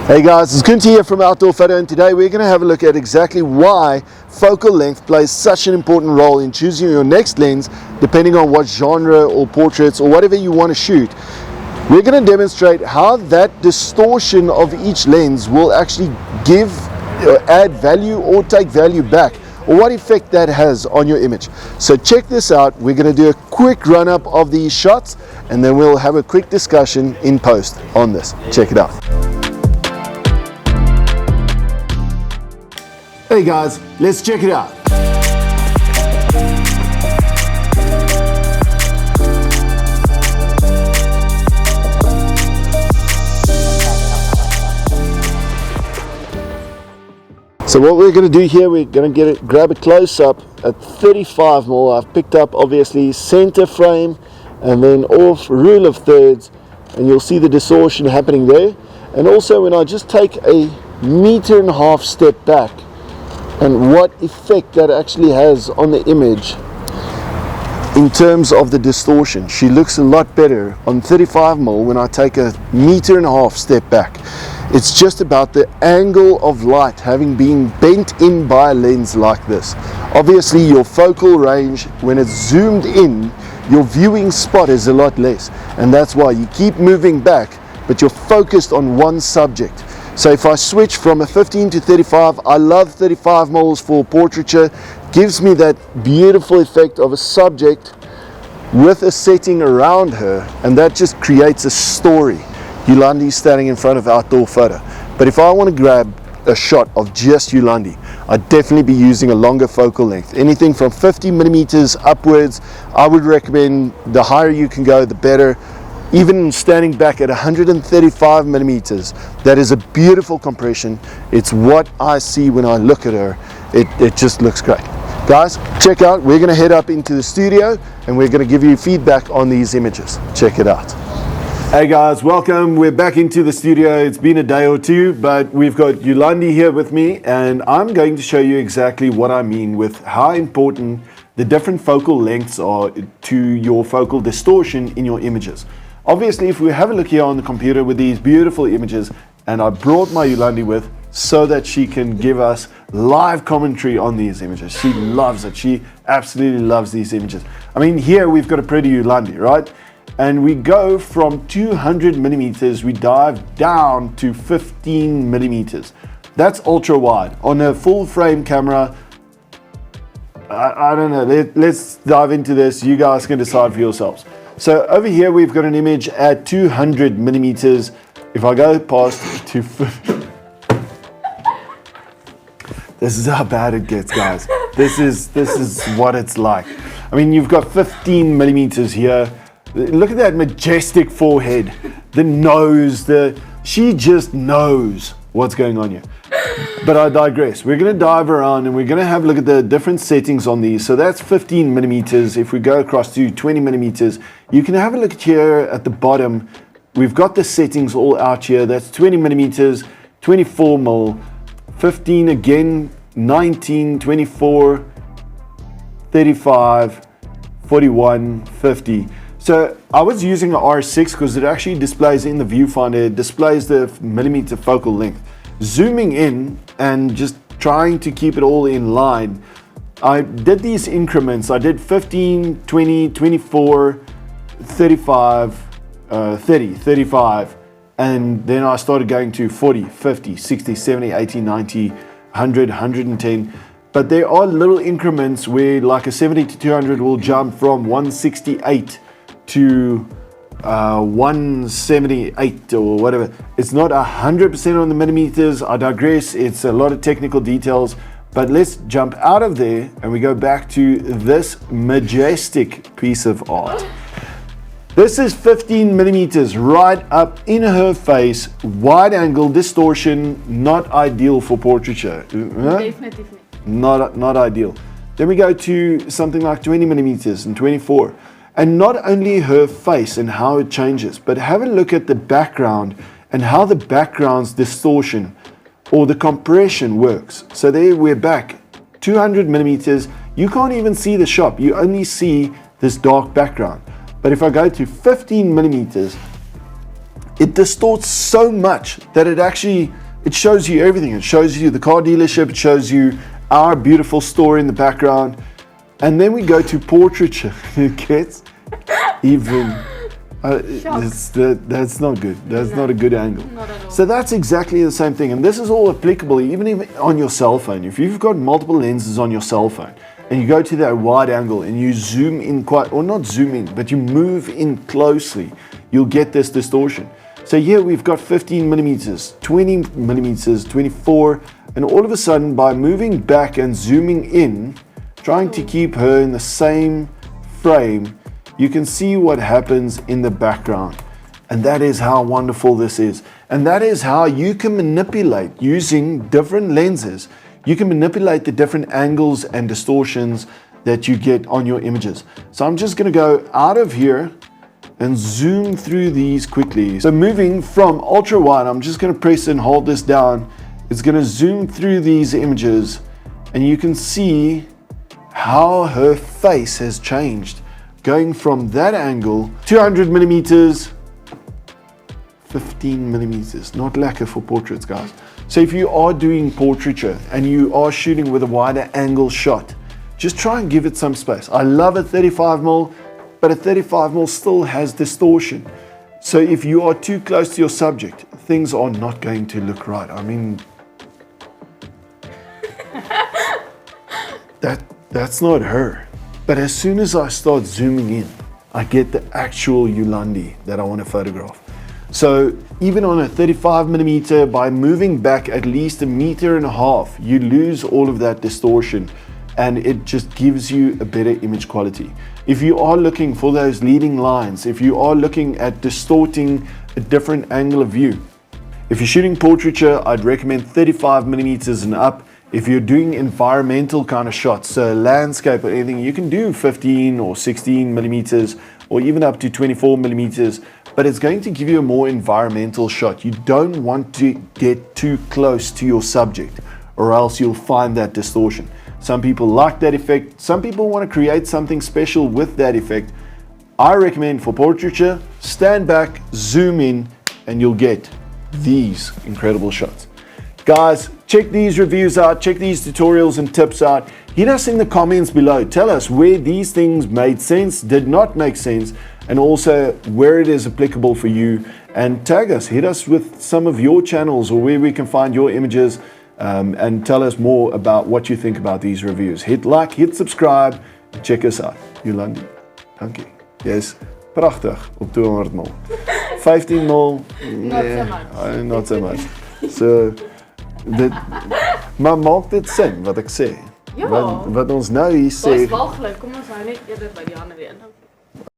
Hey guys, it's Kunti here from Outdoorphoto, and today we're going to have a look at exactly why focal length plays such an important role in choosing your next lens depending on what genre or portraits or whatever you want to shoot. We're going to demonstrate how that distortion of each lens will actually give or add value or take value back, or what effect that has on your image. So check this out. We're going to do a quick run-up of these shots and then we'll have a quick discussion in post on this. Check it out. Hey guys, let's check it out. So what we're going to do here, we're going to grab a close-up at 35mm. I've picked up obviously center frame and then off rule of thirds, and you'll see the distortion happening there. And also when I just take a 1.5 meter step back, and what effect that actually has on the image in terms of the distortion. She looks a lot better on 35mm when I take a 1.5 meter step back. It's just about the angle of light having been bent in by a lens like this. Obviously your focal range, when it's zoomed in, your viewing spot is a lot less, and that's why you keep moving back but you're focused on one subject. So if I switch from a 15 to 35, I love 35mm for portraiture. Gives me that beautiful effect of a subject with a setting around her, and that just creates a story. Ulandi standing in front of Outdoorphoto. But if I want to grab a shot of just Ulandi, I'd definitely be using a longer focal length. Anything from 50mm upwards, I would recommend. The higher you can go, the better. Even standing back at 135mm, that is a beautiful compression. It's what I see when I look at her. It just looks great. Guys, check out, we're going to head up into the studio and we're going to give you feedback on these images. Check it out. Hey guys, welcome. We're back into the studio. It's been a day or two, but we've got Ulandi here with me, and I'm going to show you exactly what I mean with how important the different focal lengths are to your focal distortion in your images. Obviously, if we have a look here on the computer with these beautiful images, and I brought my Ulandi with so that she can give us live commentary on these images. She loves it. She absolutely loves these images. I mean, here we've got a pretty Ulandi, right? And we go from 200mm, we dive down to 15mm. That's ultra wide. On a full frame camera, I don't know, let's dive into this. You guys can decide for yourselves. So over here we've got an image at 200mm. If I go past to this is how bad it gets, guys. This is what it's like. I mean, you've got 15mm here. Look at that majestic forehead, the nose, she just knows what's going on here. But I digress. We're going to dive around and we're going to have a look at the different settings on these. So that's 15mm. If we go across to 20mm, you can have a look here at the bottom. We've got the settings all out here. That's 20mm, 24mm, 15 again, 19, 24, 35, 41, 50. So I was using an R6 because it actually displays in the viewfinder, it displays the millimeter focal length. Zooming in and just trying to keep it all in line, I did these increments. I did 15, 20, 24, 35, 30, 35, and then I started going to 40, 50, 60, 70, 80, 90, 100, 110. But there are little increments where like a 70 to 200 will jump from 168 to 178 or whatever. It's not 100% on the millimeters. I digress. It's a lot of technical details, but let's jump out of there and we go back to this majestic piece of art. This is 15mm right up in her face, wide angle distortion, not ideal for portraiture. Definitely. Not ideal. Then we go to something like 20mm and 24. And not only her face and how it changes, but have a look at the background and how the background's distortion or the compression works. So there we're back, 200mm, you can't even see the shop, you only see this dark background. But if I go to 15mm, it distorts so much that it shows you everything. It shows you the car dealership, it shows you our beautiful store in the background, and then we go to portraiture. It gets even, that's not good. That's not a good angle. Not at all. So that's exactly the same thing, and this is all applicable even on your cell phone. If you've got multiple lenses on your cell phone, and you go to that wide angle and you zoom in or not zoom in, but you move in closely, you'll get this distortion. So here we've got 15 millimeters, 20 millimeters, 24, and all of a sudden by moving back and zooming in, trying to keep her in the same frame, you can see what happens in the background. And that is how wonderful this is. And that is how you can manipulate using different lenses. You can manipulate the different angles and distortions that you get on your images. So I'm just going to go out of here and zoom through these quickly. So moving from ultra wide, I'm just going to press and hold this down. It's going to zoom through these images, and you can see how her face has changed. Going from that angle, 200 millimeters, 15 millimeters, not lacquer for portraits, guys. So if you are doing portraiture and you are shooting with a wider angle shot, just try and give it some space. I love a 35mm, but a 35mm still has distortion. So if you are too close to your subject, things are not going to look right. I mean, that's not her. But as soon as I start zooming in, I get the actual Ulandi that I want to photograph. So even on a 35mm, by moving back at least 1.5 meters, you lose all of that distortion, and it just gives you a better image quality. If you are looking for those leading lines, if you are looking at distorting a different angle of view, if you're shooting portraiture, I'd recommend 35mm and up. If you're doing environmental kind of shots, so landscape or anything, you can do 15 or 16mm or even up to 24mm, but it's going to give you a more environmental shot. You don't want to get too close to your subject, or else you'll find that distortion. Some people like that effect. Some people want to create something special with that effect. I recommend for portraiture, stand back, zoom in, and you'll get these incredible shots. Guys, check these reviews out, check these tutorials and tips out. Hit us in the comments below. Tell us where these things made sense, did not make sense, and also where it is applicable for you. And tag us, hit us with some of your channels or where we can find your images, and tell us more about what you think about these reviews. Hit like, hit subscribe, and check us out. Ulandi, dankie. Yes, prachtig op 200mm. 15mm, nee, not so much. So, maar maak dit sin wat ek sê? Ja. Wat ons nou hier sê. Dis walglik, kom ons hou net eerder by die ander een.